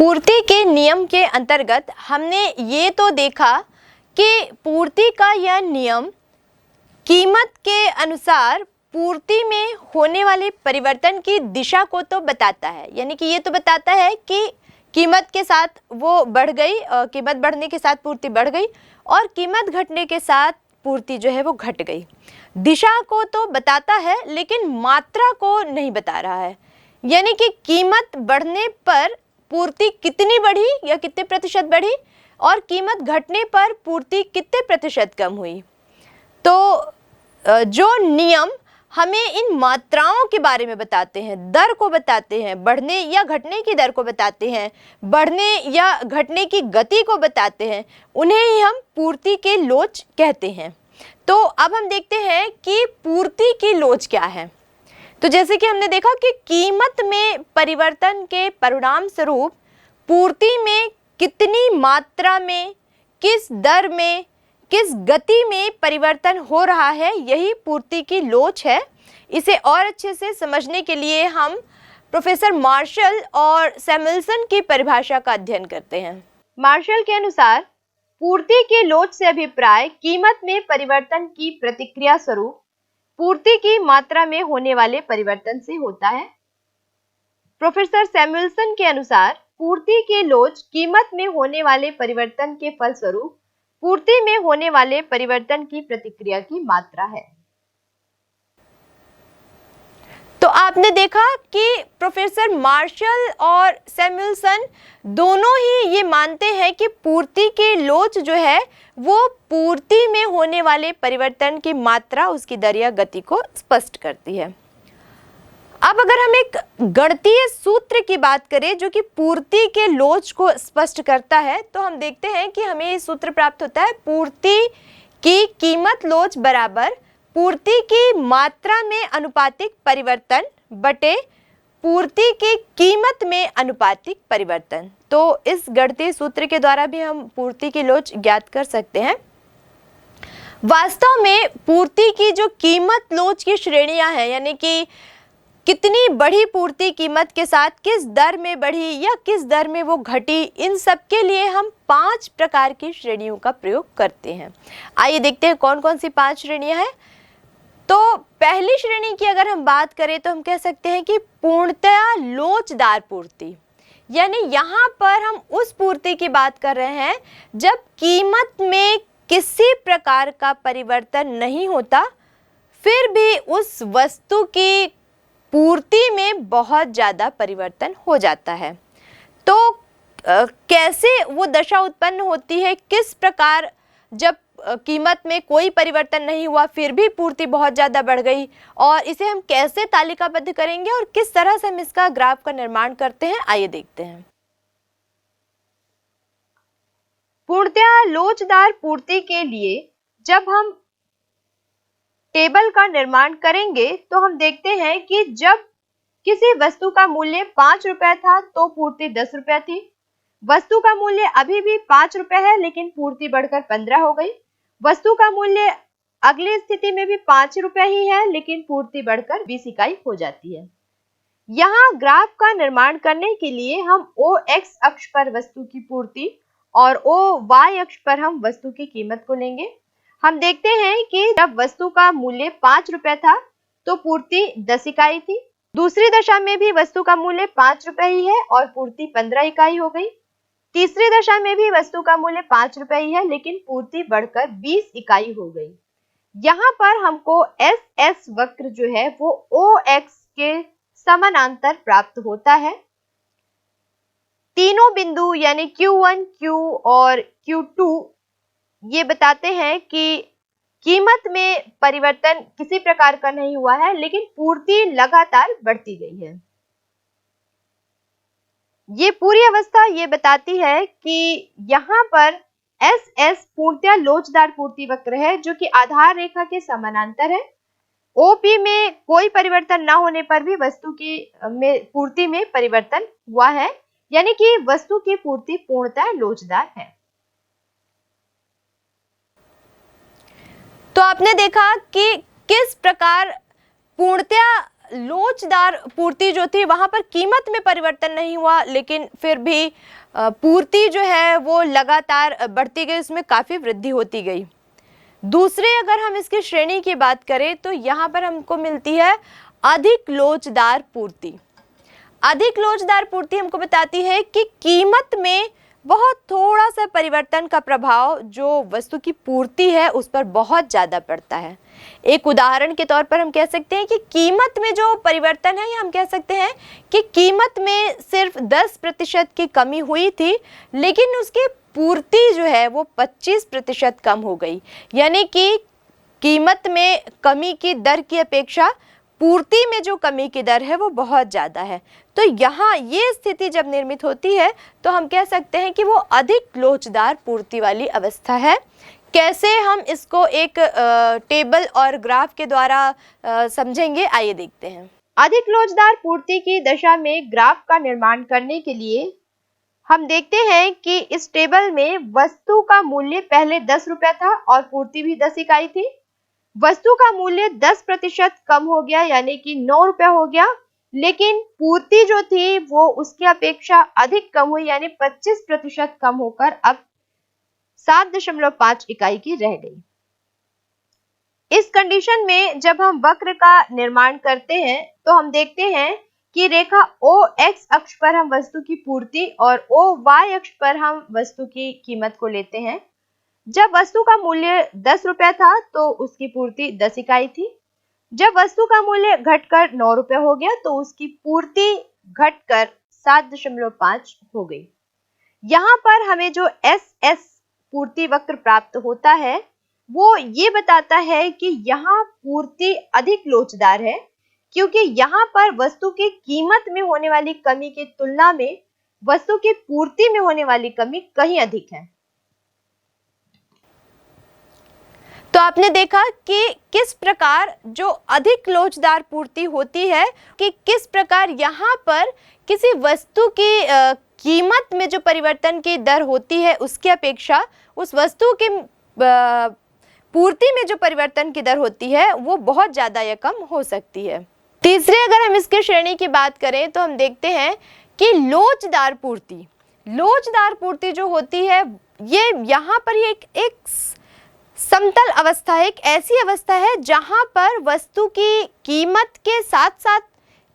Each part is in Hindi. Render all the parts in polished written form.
पूर्ति के नियम के अंतर्गत हमने ये तो देखा कि पूर्ति का यह नियम कीमत के अनुसार पूर्ति में होने वाले परिवर्तन की दिशा को तो बताता है, यानी कि ये तो बताता है कि कीमत के साथ वो बढ़ गई, कीमत बढ़ने के साथ पूर्ति बढ़ गई और कीमत घटने के साथ पूर्ति जो है वो घट गई। दिशा को तो बताता है लेकिन मात्रा को नहीं बता रहा है, यानी कि कीमत बढ़ने पर पूर्ति कितनी बढ़ी या कितने प्रतिशत बढ़ी और कीमत घटने पर पूर्ति कितने प्रतिशत कम हुई। तो जो नियम हमें इन मात्राओं के बारे में बताते हैं, दर को बताते हैं, बढ़ने या घटने की दर को बताते हैं, बढ़ने या घटने की गति को बताते हैं, उन्हें ही हम पूर्ति के लोच कहते हैं। तो अब हम देखते हैं कि पूर्ति की लोच क्या है। तो जैसे कि हमने देखा कि कीमत में परिवर्तन के परिणाम स्वरूप पूर्ति में कितनी मात्रा में, किस दर में, किस गति में परिवर्तन हो रहा है, यही पूर्ति की लोच है। इसे और अच्छे से समझने के लिए हम प्रोफेसर मार्शल और सैमुएल्सन की परिभाषा का अध्ययन करते हैं। मार्शल के अनुसार पूर्ति की लोच से अभिप्राय कीमत में परिवर्तन की प्रतिक्रिया स्वरूप पूर्ति की मात्रा में होने वाले परिवर्तन से होता है। प्रोफेसर सैमुएल्सन के अनुसार पूर्ति की लोच कीमत में होने वाले परिवर्तन के फलस्वरूप पूर्ति में होने वाले परिवर्तन की प्रतिक्रिया की मात्रा है। तो आपने देखा कि प्रोफेसर मार्शल और सैमुएल्सन दोनों ही ये मानते हैं कि पूर्ति की लोच जो है वो पूर्ति में होने वाले परिवर्तन की मात्रा, उसकी दर या गति को स्पष्ट करती है। अब अगर हम एक गणितीय सूत्र की बात करें जो कि पूर्ति के लोच को स्पष्ट करता है, तो हम देखते हैं कि हमें ये सूत्र प्राप्त होता है, पूर्ति की कीमत लोच बराबर पूर्ति की मात्रा में अनुपातिक परिवर्तन बटे पूर्ति की कीमत में अनुपातिक परिवर्तन। तो इस गणितीय सूत्र के द्वारा भी हम पूर्ति की लोच ज्ञात कर सकते हैं। वास्तव में पूर्ति की जो कीमत लोच की श्रेणियां हैं, यानी कि कितनी बढ़ी पूर्ति कीमत के साथ, किस दर में बढ़ी या किस दर में वो घटी, इन सब के लिए हम 5 प्रकार की श्रेणियों का प्रयोग करते हैं। आइए देखते हैं कौन कौन सी 5 श्रेणियां हैं। तो पहली श्रेणी की अगर हम बात करें तो हम कह सकते हैं कि पूर्णतया लोचदार पूर्ति, यानी यहाँ पर हम उस पूर्ति की बात कर रहे हैं जब कीमत में किसी प्रकार का परिवर्तन नहीं होता, फिर भी उस वस्तु की पूर्ति में बहुत ज़्यादा परिवर्तन हो जाता है। तो कैसे वो दशा उत्पन्न होती है, किस प्रकार जब कीमत में कोई परिवर्तन नहीं हुआ फिर भी पूर्ति बहुत ज़्यादा बढ़ गई, और इसे हम कैसे तालिकाबद्ध करेंगे और किस तरह से हम इसका ग्राफ का निर्माण करते हैं, आइए देखते हैं। पूर्णतया लोचदार पूर्ति के लिए जब हम टेबल का निर्माण करेंगे तो हम देखते हैं कि जब किसी वस्तु का मूल्य 5 रुपए था तो पूर्ति 10 रुपए थी। वस्तु का मूल्य अभी भी 5 रुपए है लेकिन पूर्ति बढ़कर 15 हो गई। वस्तु का मूल्य अगली स्थिति में भी 5 रुपए ही है लेकिन पूर्ति बढ़कर 20 इकाई हो जाती है। यहाँ ग्राफ का निर्माण करने के लिए हम ओ एक्स अक्ष पर वस्तु की पूर्ति और ओ वाई अक्ष पर हम वस्तु की कीमत को लेंगे। हम देखते हैं कि जब वस्तु का मूल्य 5 रुपए था तो पूर्ति 10 इकाई थी। दूसरी दशा में भी वस्तु का मूल्य 5 रुपए ही है और पूर्ति 15 इकाई हो गई। तीसरी दशा में भी वस्तु का मूल्य 5 रुपए ही है लेकिन पूर्ति बढ़कर 20 इकाई हो गई। यहाँ पर हमको एस एस वक्र जो है वो ओ एक्स के समानांतर प्राप्त होता है। तीनों बिंदु यानी Q1, Q और Q2 ये बताते हैं कि कीमत में परिवर्तन किसी प्रकार का नहीं हुआ है लेकिन पूर्ति लगातार बढ़ती गई है। ये पूरी अवस्था ये बताती है कि यहाँ पर एस एस पूर्णतया लोचदार पूर्ति वक्र है जो कि आधार रेखा के समानांतर है। ओपी में कोई परिवर्तन ना होने पर भी वस्तु की पूर्ति में परिवर्तन हुआ है, यानी कि वस्तु की पूर्ति पूर्णतः लोचदार है। तो आपने देखा कि किस प्रकार पूर्णतया लोचदार पूर्ति जो थी वहाँ पर कीमत में परिवर्तन नहीं हुआ, लेकिन फिर भी पूर्ति जो है वो लगातार बढ़ती गई, उसमें काफ़ी वृद्धि होती गई। दूसरे अगर हम इसकी श्रेणी की बात करें तो यहाँ पर हमको मिलती है अधिक लोचदार पूर्ति। अधिक लोचदार पूर्ति हमको बताती है कि कीमत में बहुत थोड़ा सा परिवर्तन का प्रभाव जो वस्तु की पूर्ति है उस पर बहुत ज़्यादा पड़ता है। एक उदाहरण के तौर पर हम कह सकते हैं कि कीमत में जो परिवर्तन है, या हम कह सकते हैं कि कीमत में सिर्फ 10% की कमी हुई थी, लेकिन उसकी पूर्ति जो है वो 25% कम हो गई। यानी कि कीमत में कमी की दर की अपेक्षा पूर्ति में जो कमी की दर है वो बहुत ज़्यादा है। तो यहाँ ये स्थिति जब निर्मित होती है तो हम कह सकते हैं कि वो अधिक लोचदार पूर्ति वाली अवस्था है। कैसे हम इसको एक टेबल और ग्राफ के द्वारा समझेंगे, आइए देखते हैं। अधिक लोचदार पूर्ति की दशा में ग्राफ का निर्माण करने के लिए हम देखते हैं कि इस टेबल में वस्तु का मूल्य पहले 10 रुपया था और पूर्ति भी 10 इकाई थी। वस्तु का मूल्य 10% कम हो गया, यानी कि 9 रुपया हो गया, लेकिन पूर्ति जो थी वो उसकी अपेक्षा अधिक कम हुई, यानी 25% कम होकर अब 7.5 इकाई की रह गई। इस कंडीशन में जब हम वक्र का निर्माण करते हैं तो हम देखते हैं कि रेखा OX अक्ष पर हम वस्तु की पूर्ति और OY अक्ष पर हम वस्तु की कीमत को लेते हैं। जब वस्तु का मूल्य 10 रुपया था तो उसकी पूर्ति 10 इकाई थी। जब वस्तु का मूल्य घटकर 9 रुपया हो गया तो उसकी पूर्ति घटकर 7.5 हो गई। यहाँ पर हमें जो SS पूर्ति वक्र प्राप्त होता है वो ये बताता है कि यहाँ पूर्ति अधिक लोचदार है, क्योंकि यहाँ पर वस्तु की कीमत में होने वाली कमी की तुलना में वस्तु की पूर्ति में होने वाली कमी कहीं अधिक है। तो आपने देखा कि किस प्रकार जो अधिक लोचदार पूर्ति होती है कि किस प्रकार यहाँ पर किसी वस्तु की कीमत में जो परिवर्तन की दर होती है उसकी अपेक्षा उस वस्तु की पूर्ति में जो परिवर्तन की दर होती है वो बहुत ज़्यादा या कम हो सकती है। तीसरे अगर हम इसके श्रेणी की बात करें तो हम देखते हैं कि लोचदार पूर्ति जो होती है ये यहाँ पर ये एक समतल अवस्था है, एक ऐसी अवस्था है जहां पर वस्तु की कीमत के साथ साथ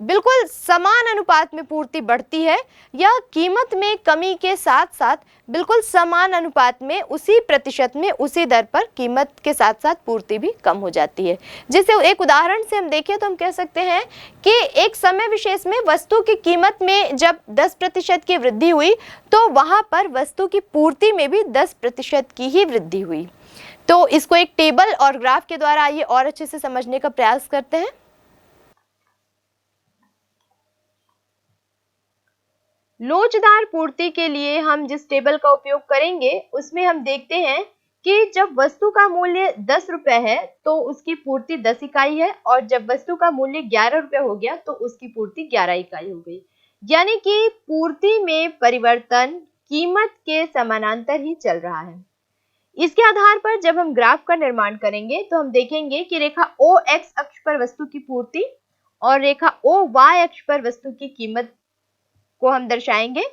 बिल्कुल समान अनुपात में पूर्ति बढ़ती है, या कीमत में कमी के साथ साथ बिल्कुल समान अनुपात में उसी प्रतिशत में उसी दर पर कीमत के साथ साथ पूर्ति भी कम हो जाती है। जैसे एक उदाहरण से हम देखें तो हम कह सकते हैं कि एक समय विशेष में वस्तु की कीमत में जब 10% की वृद्धि हुई तो वहां पर वस्तु की पूर्ति में भी 10% की ही वृद्धि हुई। तो इसको एक टेबल और ग्राफ के द्वारा आइए और अच्छे से समझने का प्रयास करते हैं। लोचदार पूर्ति के लिए हम जिस टेबल का उपयोग करेंगे उसमें हम देखते हैं कि जब वस्तु का मूल्य 10 रुपए है तो उसकी पूर्ति 10 इकाई है, और जब वस्तु का मूल्य 11 रुपए हो गया तो उसकी पूर्ति 11 इकाई हो गई। यानी कि पूर्ति में परिवर्तन कीमत के समानांतर ही चल रहा है। इसके आधार पर जब हम ग्राफ का निर्माण करेंगे तो हम देखेंगे कि रेखा OX अक्ष पर वस्तु की पूर्ति और रेखा OY अक्ष पर वस्तु की कीमत को हम दर्शाएंगे।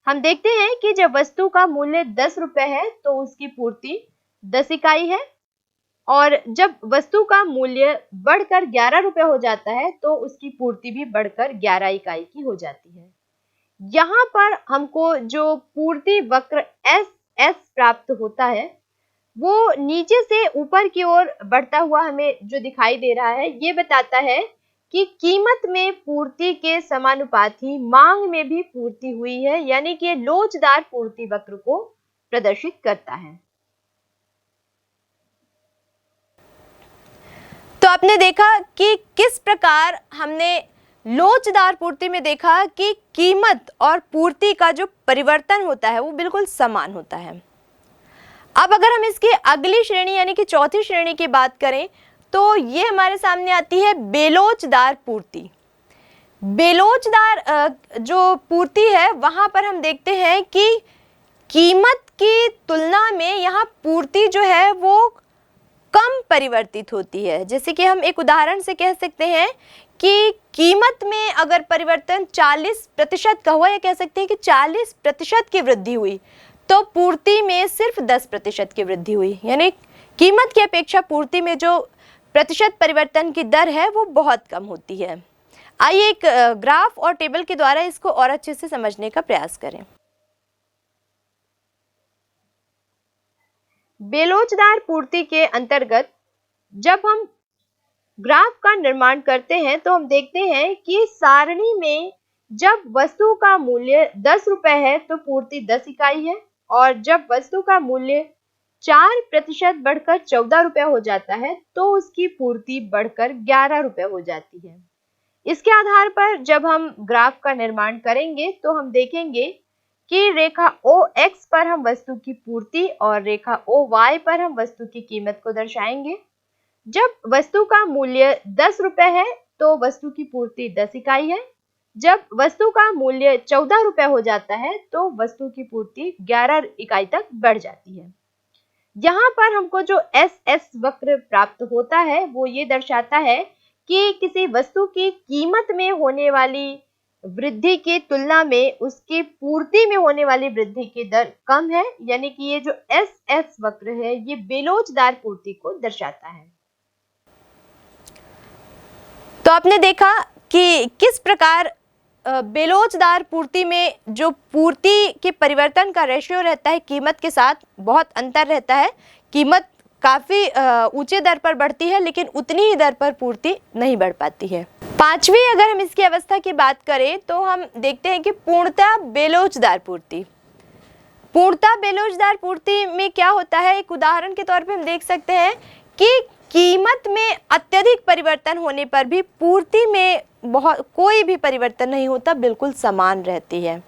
हम देखते हैं कि जब वस्तु का मूल्य 10 रुपए है तो उसकी पूर्ति 10 इकाई है, और जब वस्तु का मूल्य बढ़कर 11 रुपए हो जाता है तो उसकी पूर्ति भी बढ़कर 11 इकाई की हो जाती है। यहाँ पर हमको जो पूर्ति वक्र SS प्राप्त होता है वो नीचे से ऊपर की ओर बढ़ता हुआ हमें जो दिखाई दे रहा है ये बताता है कि कीमत में पूर्ति के समानुपाती मांग में भी पूर्ति हुई है, यानी कि लोचदार पूर्ति वक्र को प्रदर्शित करता है। तो आपने देखा कि किस प्रकार हमने लोचदार पूर्ति में देखा कि कीमत और पूर्ति का जो परिवर्तन होता है वो बिल्कुल समान होता है। अब अगर हम इसकी अगली श्रेणी यानी कि चौथी श्रेणी की बात करें तो ये हमारे सामने आती है बेलोचदार पूर्ति। बेलोचदार जो पूर्ति है वहां पर हम देखते हैं कि कीमत की तुलना में यहाँ पूर्ति जो है वो कम परिवर्तित होती है। जैसे कि हम एक उदाहरण से कह सकते हैं कि कीमत में अगर परिवर्तन 40% का हुआ, या कह सकते हैं कि 40% की वृद्धि हुई, तो पूर्ति में सिर्फ 10% की वृद्धि हुई। यानी कीमत की अपेक्षा पूर्ति में जो प्रतिशत परिवर्तन की दर है वो बहुत कम होती है। आइए एक ग्राफ और टेबल के द्वारा इसको और अच्छे से समझने का प्रयास करें। बेलोचदार पूर्ति के अंतर्गत जब हम ग्राफ का निर्माण करते हैं तो हम देखते हैं कि सारणी में जब वस्तु का मूल्य 10 रुपए है तो पूर्ति 10 इकाई है, और जब वस्तु का मूल्य 4% बढ़कर 14 रुपए हो जाता है तो उसकी पूर्ति बढ़कर 11 रुपए हो जाती है। इसके आधार पर जब हम ग्राफ का निर्माण करेंगे तो हम देखेंगे कि रेखा OX पर हम वस्तु की पूर्ति और रेखा OY पर हम वस्तु की कीमत को दर्शाएंगे। जब वस्तु का मूल्य 10 रुपए है तो वस्तु की पूर्ति 10 इकाई है। जब वस्तु का मूल्य 14 रुपए हो जाता है तो वस्तु की पूर्ति 11 इकाई तक बढ़ जाती है। यहाँ पर हमको जो SS वक्र प्राप्त होता है वो ये दर्शाता है कि किसी वस्तु की कीमत में होने वाली वृद्धि की तुलना में उसकी पूर्ति में होने वाली वृद्धि की दर कम है। यानी कि ये जो SS वक्र है ये बेलोचदार पूर्ति को दर्शाता है। तो आपने देखा कि किस प्रकार बेलोचदार पूर्ति में जो पूर्ति के परिवर्तन का रेशियो रहता है कीमत के साथ बहुत अंतर रहता है। कीमत काफ़ी ऊंचे दर पर बढ़ती है लेकिन उतनी ही दर पर पूर्ति नहीं बढ़ पाती है। पांचवी अगर हम इसकी अवस्था की बात करें तो हम देखते हैं कि पूर्णतः बेलोचदार पूर्ति। पूर्णतः बेलोचदार पूर्ति में क्या होता है, एक उदाहरण के तौर पे हम देख सकते हैं कि कीमत में अत्यधिक परिवर्तन होने पर भी पूर्ति में कोई भी परिवर्तन नहीं होता, बिल्कुल समान रहती है।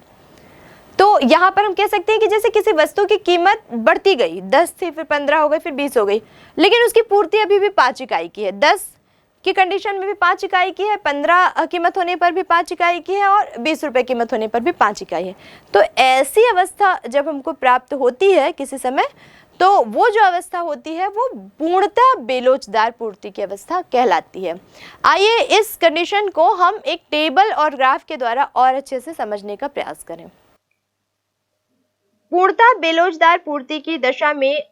तो यहाँ पर हम कह सकते हैं कि जैसे किसी वस्तु की कीमत बढ़ती गई, 10 थी फिर 15 हो गई फिर 20 हो गई, लेकिन उसकी पूर्ति अभी भी 5 इकाई की है। 10 की कंडीशन में भी 5 इकाई की है, 15 कीमत होने पर भी 5 इकाई की है और 20 रुपए कीमत होने पर भी 5 इकाई है। तो ऐसी अवस्था जब हमको प्राप्त होती है किसी समय, तो वो जो अवस्था होती है वो पूर्णतः बेलोचदार पूर्ति की अवस्था कहलाती है। आइए इस कंडीशन को हम एक टेबल और ग्राफ के द्वारा और अच्छे से समझने का प्रयास करें। पूर्णतः बेलोचदार पूर्ति की दशा में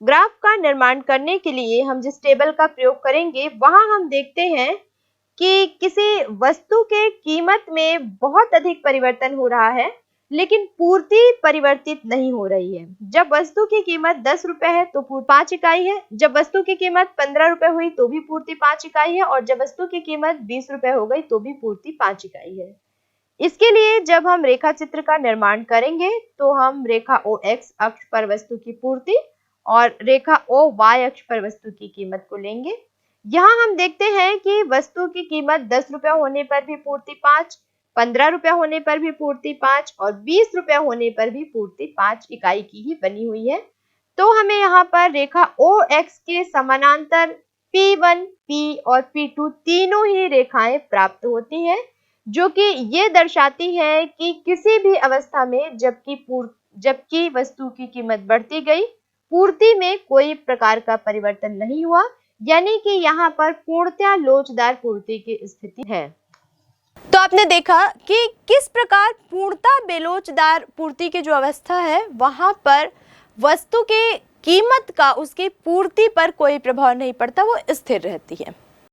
ग्राफ का निर्माण करने के लिए हम जिस टेबल का प्रयोग करेंगे वहां हम देखते हैं कि किसी वस्तु के कीमत में बहुत अधिक परिवर्तन हो रहा है लेकिन पूर्ति परिवर्तित नहीं हो रही है। जब वस्तु की कीमत 10 रुपए है तो पूर्ति 5 इकाई है, जब वस्तु की कीमत 15 रुपए हुई तो भी पूर्ति 5 इकाई है, और जब वस्तु की कीमत 20 रुपए हो गई तो भी पूर्ति 5 इकाई है। इसके लिए जब हम रेखा चित्र का निर्माण करेंगे तो हम रेखा OX अक्ष पर वस्तु की पूर्ति और रेखा OY अक्ष पर वस्तु की कीमत को लेंगे। यहाँ हम देखते हैं कि वस्तु की कीमत 10 रुपए होने पर भी पूर्ति 5, 15 रुपए होने पर भी पूर्ति 5 और 20 रुपए होने पर भी पूर्ति 5 इकाई की ही बनी हुई है। तो हमें यहाँ पर रेखा OX के समानांतर P1, P और P2 तीनों ही रेखाएं प्राप्त होती हैं, जो कि ये दर्शाती है कि किसी भी अवस्था में जबकि वस्तु की कीमत बढ़ती गई, पूर्ति में कोई प्रकार का परिवर्तन नहीं हुआ, यानी कि यहाँ पर पूर्णतः लोचदार पूर्ति की स्थिति है। तो आपने देखा कि किस प्रकार पूर्णतः बेलोचदार पूर्ति की जो अवस्था है वहां पर वस्तु के कीमत का उसकी पूर्ति पर कोई प्रभाव नहीं पड़ता, वो स्थिर रहती है।